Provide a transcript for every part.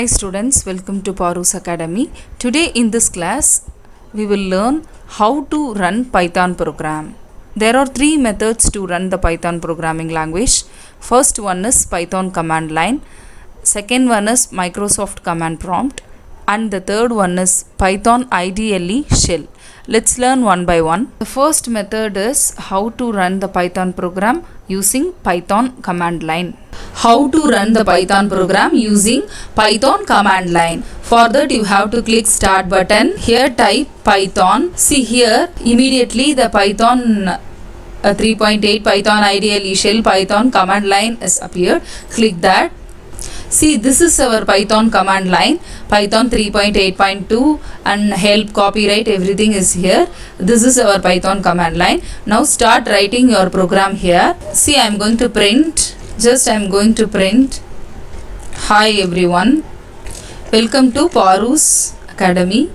Hi students, welcome to Parus Academy. Today in this class, we will learn how to run Python program. There are three methods to run the Python programming language. First one is Python command line. Second one is Microsoft command prompt. And the third one is Python IDLE shell. Let's learn one by one. The first method is how to run the Python program using Python command line. How to run the Python program using Python command line. For that you have to click start button. Here type Python. See here immediately the Python 3.8 Python IDLE shell Python command line is appeared. Click that. See, this is our Python command line, Python 3.8.2 and help, copyright, everything is here. This is our Python command line. Now start writing your program here. See, I am going to print, hi everyone, welcome to Parus Academy.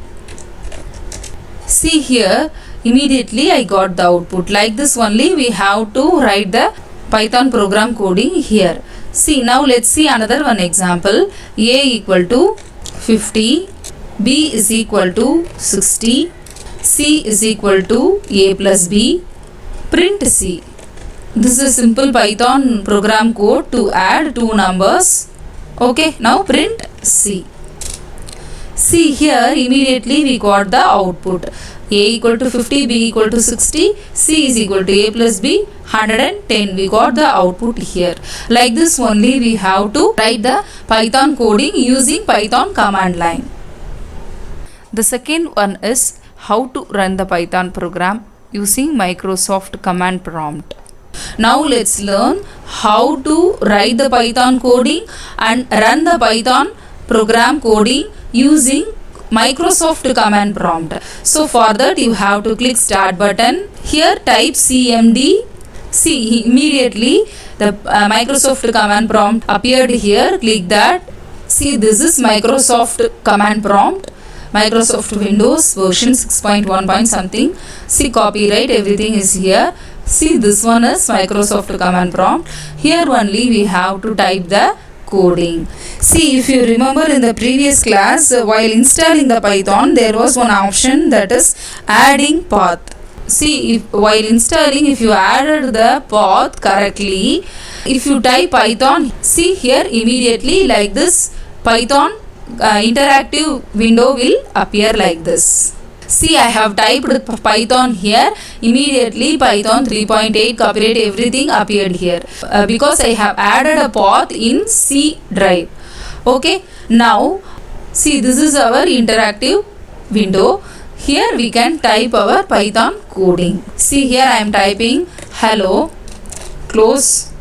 See here, immediately I got the output. Like this only we have to write the Python program coding here. See, now let's see another one example. A equal to 50, B is equal to 60, C is equal to A plus B, print C. This is simple Python program code to add two numbers. Okay, now print C. See here, immediately we got the output. A equal to 50, B equal to 60, C is equal to A plus B, 110. We got the output here. Like this only we have to write the Python coding using Python command line. The second one is how to run the Python program using Microsoft command prompt. Now let's learn how to write the Python coding and run the Python program coding using Microsoft command prompt. So for that you have to click start button. Here type CMD. See, immediately the Microsoft command prompt appeared here. Click that. See, this is Microsoft command prompt. Microsoft Windows version 6.1 something. See, copyright, everything is here. See, this one is Microsoft command prompt. Here only we have to type the coding. See, if you remember in the previous class, while installing the Python, there was one option that is adding path. See, while installing, if you added the path correctly, if you type Python, see here immediately like this Python interactive window will appear like this. See, I have typed Python here. Immediately Python 3.8 copyright everything appeared here because I have added a path in C drive. Okay, now see, this is our interactive window. Here we can type our Python coding. See, here I am typing hello, close.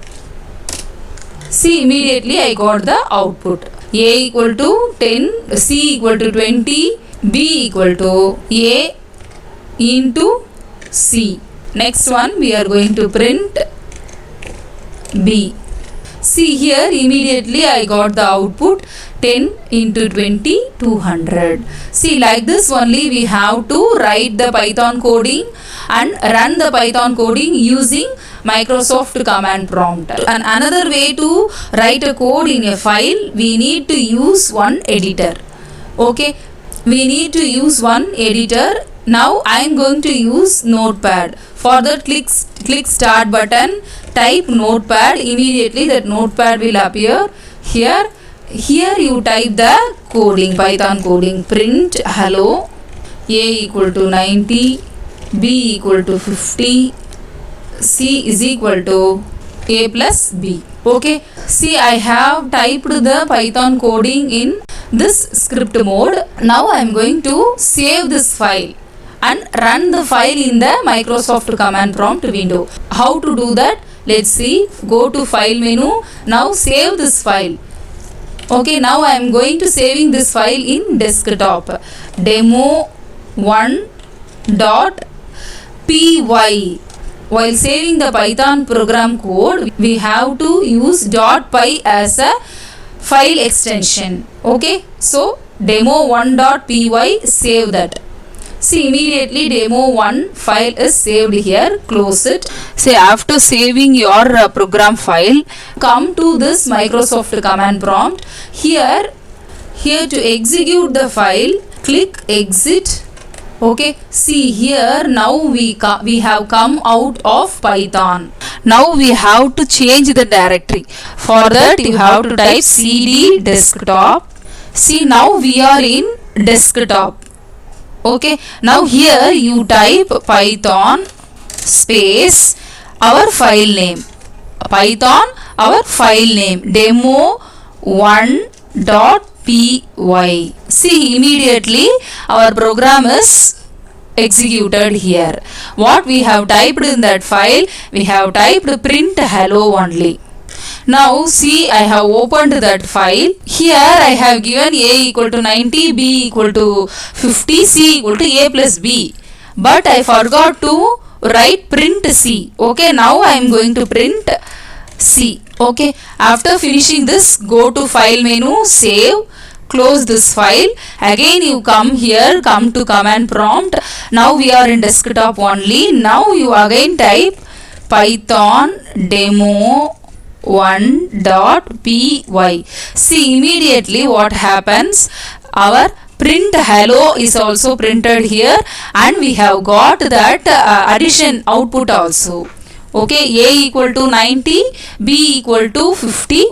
See, immediately I got the output. A equal to 10, C equal to 20, B equal to A into C. Next one we are going to print B. See here immediately I got the output 10 into 20, 200. See, like this only we have to write the Python coding and run the Python coding using Microsoft command prompt. And another way to write a code in a file, we need to use one editor. Okay, we need to use one editor. Now I am going to use Notepad. For that click start button, type Notepad. Immediately that Notepad will appear here. Here you type the coding, Python coding. Print hello, A equal to 90, B equal to 50, C is equal to A plus B. Okay, see, I have typed the Python coding in this script mode. Now I am going to save this file and run the file in the Microsoft command prompt window. How to do that? Let's see. Go to file menu. Now save this file. Okay, now I am going to saving this file in desktop. Demo1.py. While saving the Python program code, we have to use .py as a file extension. Okay, so demo1.py, save that. See, immediately demo1 file is saved here. Close it. Say, after saving your program file, come to this Microsoft command prompt. Here Here to execute the file, click exit. Okay, see here now we have come out of Python. Now we have to change the directory. For that you have to type cd desktop. See now we are in desktop. Okay, now here you type Python space our file name. Python our file name demo1.py. See immediately our program is executed here. What we have typed in that file, we have typed print hello only. Now see, I have opened that file. Here I have given a equal to 90, b equal to 50, c equal to a plus b. But I forgot to write print c. Okay, now I am going to print c. Okay, after finishing this, go to file menu, save, close this file. Again you come here, come to command prompt. Now we are in desktop only. Now you again type Python demo1.py. See immediately what happens. Our print hello is also printed here, and we have got that addition output also. Okay, a equal to 90, b equal to 50,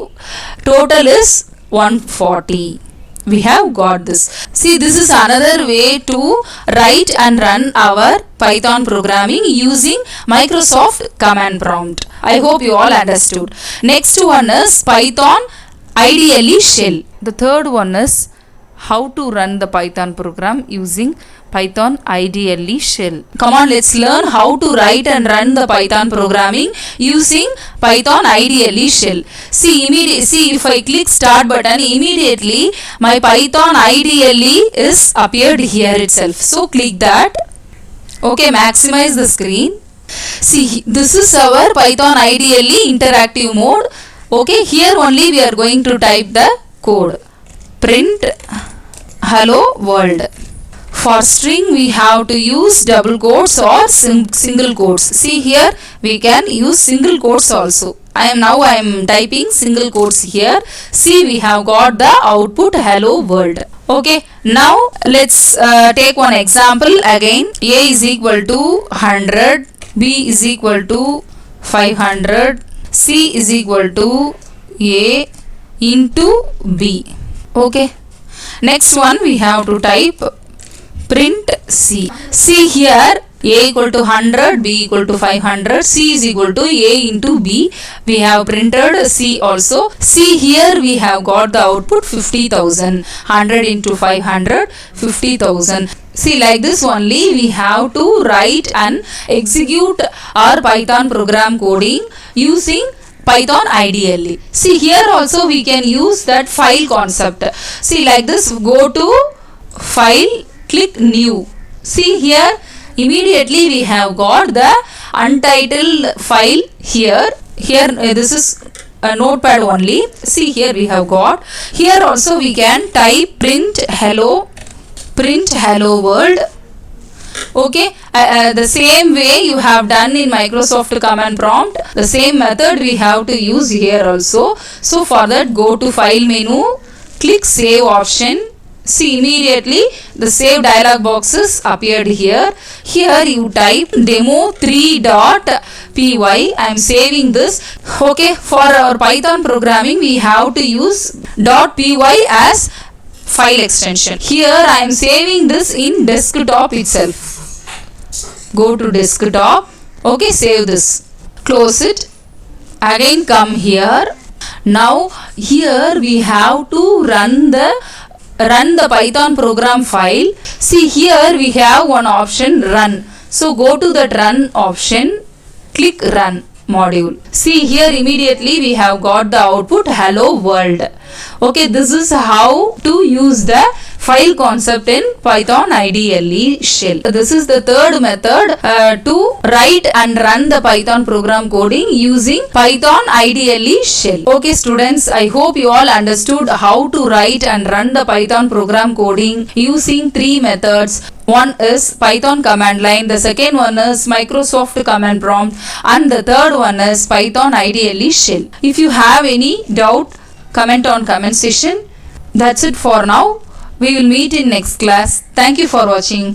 total is 140. We have got this. See, this is another way to write and run our Python programming using Microsoft command prompt. I hope you all understood. Next one is Python IDLE shell. The third one is how to run the Python program using Python IDLE shell. Come on, let's learn how to write and run the Python programming using Python IDLE shell. See if I click start button, immediately my Python IDLE is appeared here itself. So click that. Okay, maximize the screen. See, this is our Python IDLE interactive mode. Okay, here only we are going to type the code. Print hello world. For string we have to use double quotes or single quotes. See here we can use single quotes also. I am typing single quotes here. See, we have got the output hello world. Okay, now let's take one example again. A is equal to 100, b is equal to 500, c is equal to a into b. Okay, next one we have to type print c. See here a equal to 100, b equal to 500, c is equal to a into b. We have printed c also. See here we have got the output 50,000. 100 into 500, 50,000. See, like this only we have to write and execute our Python program coding using Python IDLE. See, here also we can use that file concept. See, like this, go to file, click new. See here immediately we have got the untitled file here. This is a notepad only. See, here we have got. Here also we can type print hello world. Okay, the same way you have done in Microsoft command prompt, the same method we have to use here also. So for that, go to file menu, click save option. See, immediately the save dialog boxes appeared here. Here you type demo3.py. I am saving this. Okay, for our Python programming we have to use .py as file extension. Here I am saving this in desktop itself. Go to desktop. Okay, save this. Close it. Again come here. Now here we have to run the Python program file. See, here we have one option, run. So go to that run option, click run module. See, here immediately we have got the output hello world. Okay, this is how to use the file concept in Python IDLE shell. This is the third method to write and run the Python program coding using Python IDLE shell. Okay students, I hope you all understood how to write and run the Python program coding using three methods. One is Python command line, the second one is Microsoft command prompt, and the third one is Python IDLE shell. If you have any doubt, comment on comment section. That's it for now. We will meet in next class. Thank you for watching.